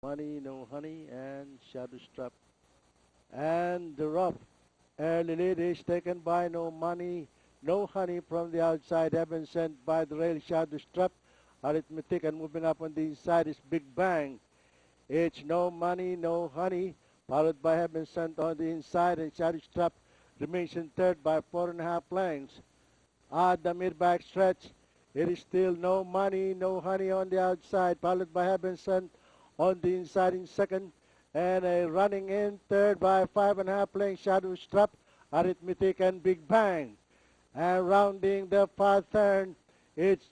Money, no honey, and shadow strap. And the rough early lead is taken by no money, no honey from the outside. Heaven sent by the rail shadow strap. Arithmetic and moving up on the inside is Big Bang. It's no money, no honey, followed by Heaven sent on the inside, and shadow strap remains in third by 4.5 lengths. At the mid-back stretch, it is still no money, no honey on the outside, followed by Heaven Sent on the inside in second, and a running in third by 5.5 lengths Shadow Strap, Arithmetic, and Big Bang. And rounding the far turn, it's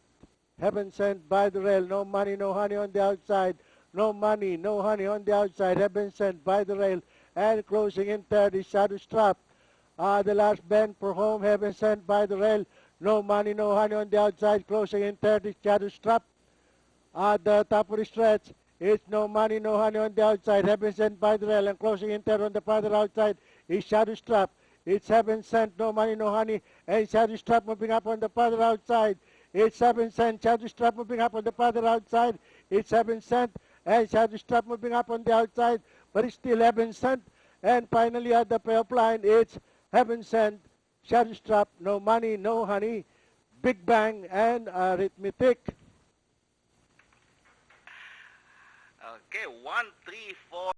Heaven Sent by the rail, no money, no honey on the outside, no money, no honey on the outside, Heaven Sent by the rail, and closing in third is Shadow Strap. The last bend for home, Heaven Sent by the rail, no money, no honey on the outside, closing in third is Shadow Strap. At the top of the stretch, it's no money, no honey on the outside, Heaven Sent by the rail, and closing in third on the farther outside is Shadow Strap. It's Heaven Sent, no money, no honey, and Shadow Strap moving up on the farther outside. It's Heaven Sent, Shadow Strap moving up on the farther outside. It's Heaven Sent, and Shadow Strap moving up on the outside, but it's still Heaven Sent. And finally at the payoff line, it's Heaven Sent, Shadow Strap, no money, no honey, Big Bang, and Arithmetic. Okay, 1, 3, 4.